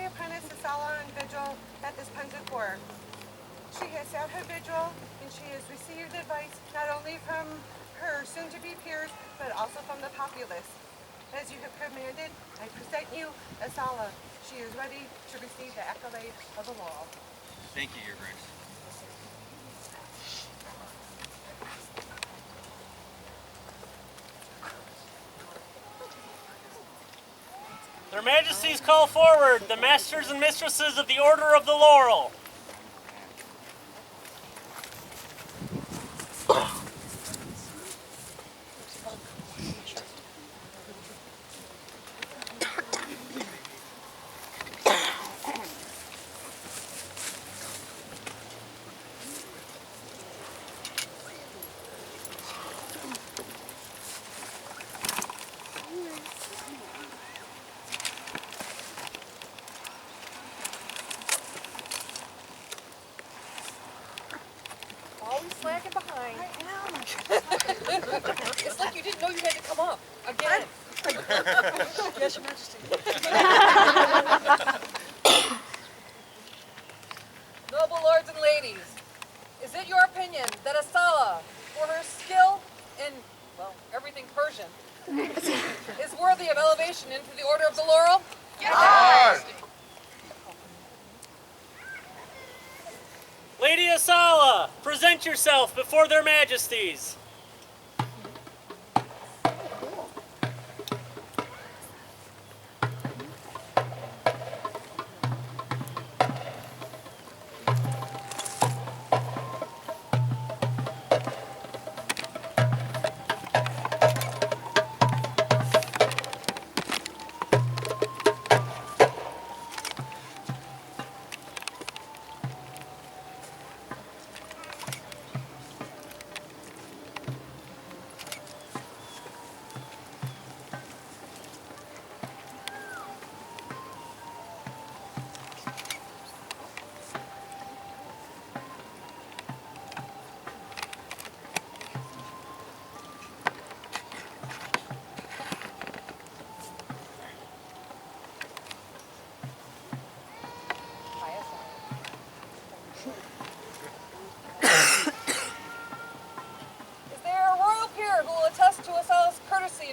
my apprentice Asalah on vigil at this pundit court. She has sat her vigil, and she has received advice not only from her soon-to-be peers, but also from the populace. As you have commanded, I present you Asalah. She is ready to receive the accolade of the laurel. Thank you, Your Grace. Their Majesties call forward the Masters and Mistresses of the Order of the Laurel. Slacking behind. I am. It's like you didn't know you had to come up again. Yes, Your Majesty. Noble lords and ladies, is it your opinion that Asalah, for her skill in, well, everything Persian, is worthy of elevation into the Order of the Laurel? Yes! Lady Asalah, present yourself before their Majesties.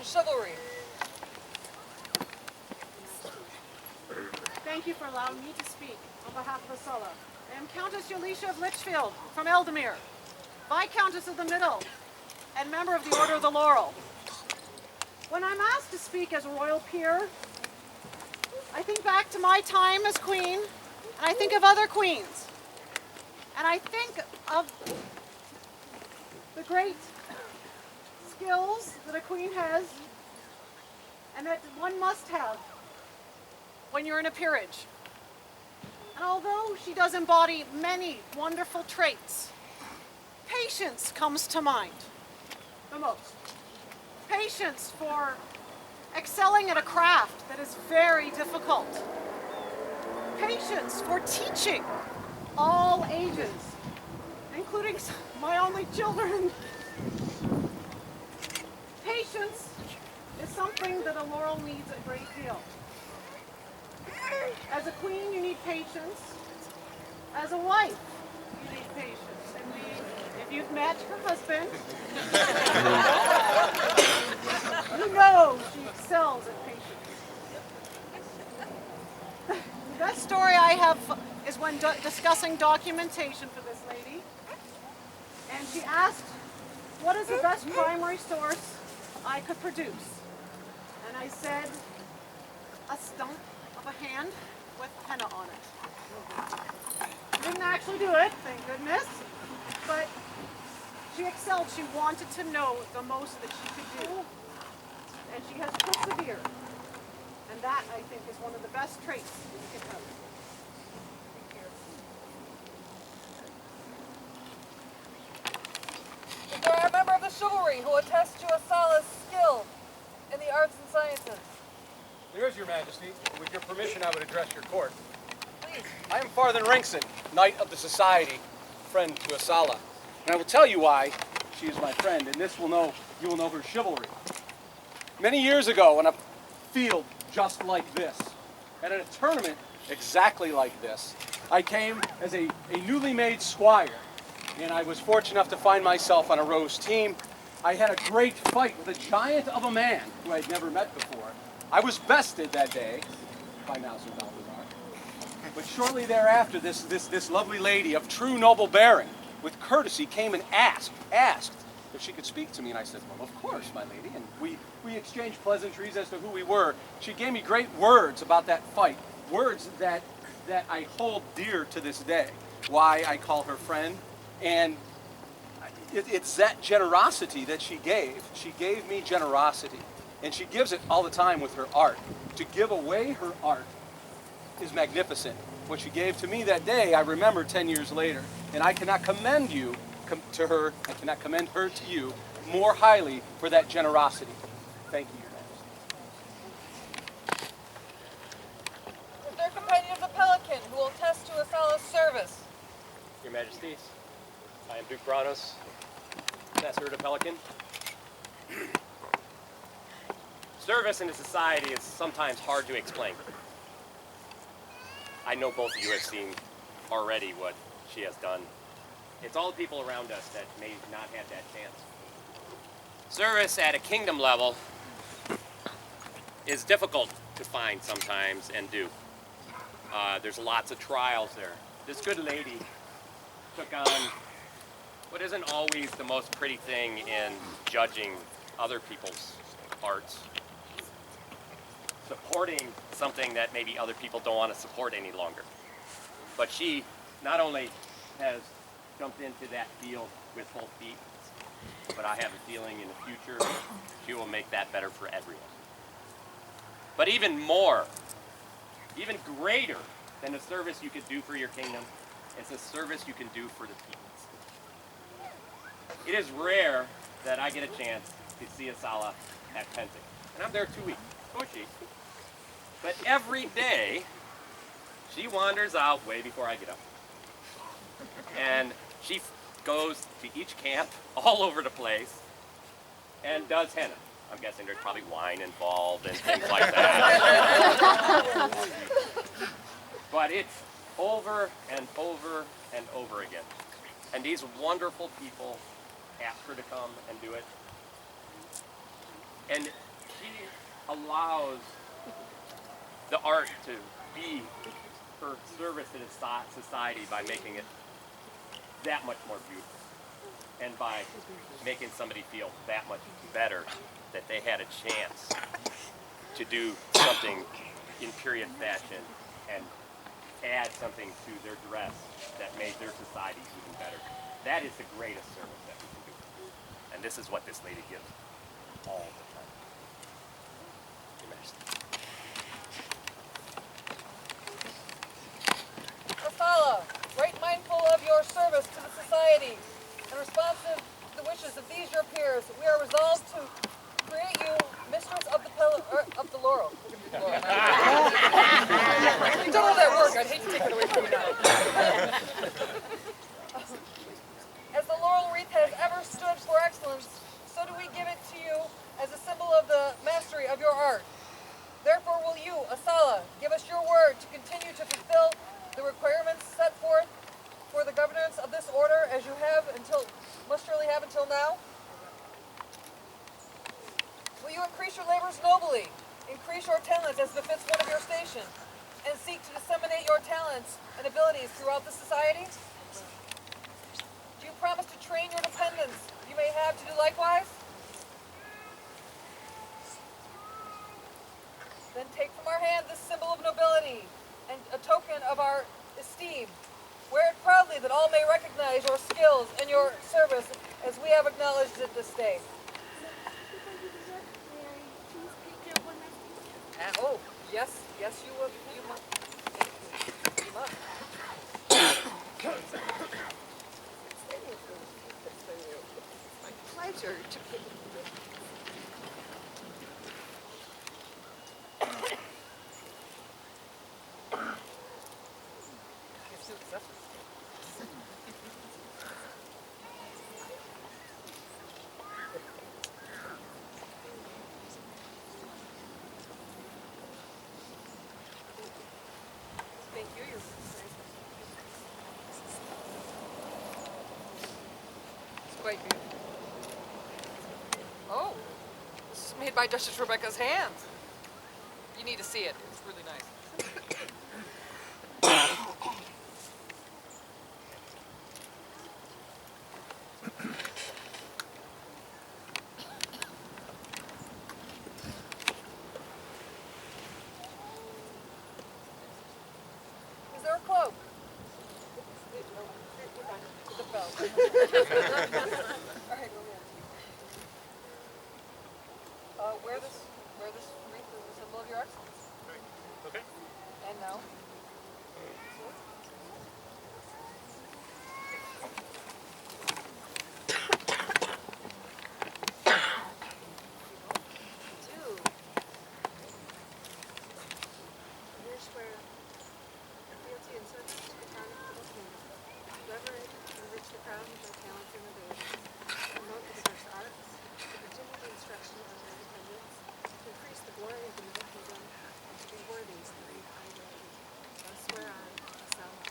Chivalry. Thank you for allowing me to speak on behalf of Asalah. I am Countess Elisha of Litchfield from Eldemir, Viscountess of the Middle, and member of the Order of the Laurel. When I'm asked to speak as a royal peer, I think back to my time as queen, and I think of other queens. And I think of the great skills that a queen has and that one must have when you're in a peerage. And although she does embody many wonderful traits, patience comes to mind the most. Patience for excelling at a craft that is very difficult. Patience for teaching all ages, including my only children. Patience is something that a laurel needs a great deal. As a queen, you need patience. As a wife, you need patience. And if you've met her husband, you know she excels at patience. The best story I have is when discussing documentation for this lady. And she asked, what is the best primary source I could produce? And I said, a stump of a hand with henna on it. She didn't actually do it, thank goodness, but she excelled. She wanted to know the most that she could do. And she has persevered. And that, I think, is one of the best traits you can have. Is there a member of the chivalry who attests to Asalah's skill in the arts and sciences? There is, Your Majesty. With your permission, I would address your court. Please. I am Farthen Ringson, Knight of the Society, friend to Asalah. And I will tell you why she is my friend, and you will know her chivalry. Many years ago, on a field just like this, and at a tournament exactly like this. I came as a newly made squire, and I was fortunate enough to find myself on a Rose team. I had a great fight with a giant of a man who I'd never met before. I was bested that day by now Sir Balthazar. But shortly thereafter, this lovely lady of true noble bearing, with courtesy, came and asked if she could speak to me. And I said, well, of course, my lady. And we exchanged pleasantries as to who we were. She gave me great words about that fight, words that I hold dear to this day. Why I call her friend. And it's that generosity that she gave. She gave me generosity. And she gives it all the time with her art. To give away her art is magnificent. What she gave to me that day, I remember 10 years later. And I cannot commend you to her, I cannot commend her to you more highly for that generosity. Thank you, Your Majesty. Is there a companion of the Pelican who will attest to Asalah's service? Your Majesties, I am Duke Branos, Master of the Pelican. Service in a society is sometimes hard to explain. I know both of you have seen already what she has done. It's all the people around us that may not have that chance. Service at a kingdom level is difficult to find sometimes and do. There's lots of trials there. This good lady took on what isn't always the most pretty thing in judging other people's arts. Supporting something that maybe other people don't want to support any longer. But she not only has jumped into that field with both feet, but I have a feeling in the future she will make that better for everyone. But even more, even greater than the service you could do for your kingdom, it's a service you can do for the people. It is rare that I get a chance to see Asalah at Pentic, and I'm there 2 weeks. So is she. But every day, she wanders out way before I get up. And she goes to each camp all over the place and does henna. I'm guessing there's probably wine involved and things like that. But it's over and over and over again. And these wonderful people ask her to come and do it. And she allows the art to be her service to the society by making it that much more beautiful. And by making somebody feel that much better that they had a chance to do something in period fashion and add something to their dress that made their society even better. That is the greatest service that we can do. And this is what this lady gives all the time. Your Majesty. Asalah, right mindful of your service to the society and responsive to the wishes of these your peers, we are resolved to create you mistress of the Laurel. You've done all that work. I'd hate to take it away from you now. As the laurel wreath has ever stood for excellence, so do we give it to you as a symbol of the mastery of your art. Therefore will you, Asalah, give us your word to continue to fulfill the requirements set forth for the governance of this order as you must surely have until now? Will you increase your labors nobly, increase your talents as befits one of your station, and seek to disseminate your talents and abilities throughout the society? Do you promise to train your dependents you may have to do likewise? Then take from our hand this symbol of nobility and a token of our esteem. Wear it proudly that all may recognize your skills and your service as we have acknowledged it this day. Oh, yes, you will. You must. You must. My pleasure to be. quite beautiful. Oh, this is made by Duchess Rebecca's hands. You need to see it. It's really nice. Is there a cloak? The belt. All right, wear this wreath as a symbol of your excellence. Okay. And now. Two. Here's where fealty and service to the crown of the king. Leverage and enrich the crown with their talents and abilities. Promote the diverse arts. To continue the instruction of their dependents. To increase the glory of the middle kingdom. And to be worthy of the high deity. Thus swear on, Asalah.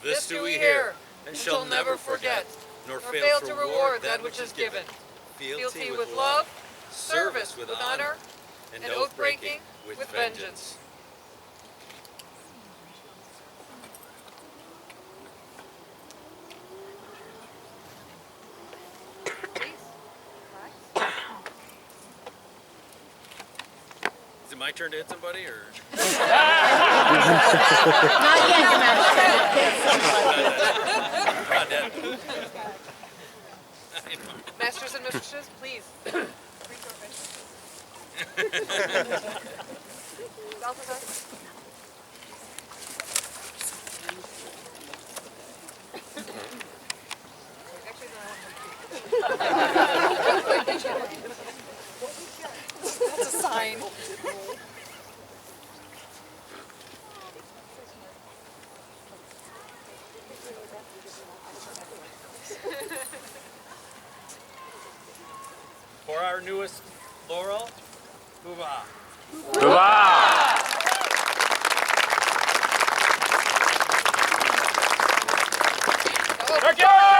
This do we hear, and shall never forget, nor fail to reward that which is given. Fealty with love, service with honor, and and oath-breaking with vengeance. Is it my turn to hit somebody, or? Not yet. Masters and mistresses, please. Balthazar. Actually, no, that's a sign. For our newest Laurel, hoorah. Turkey!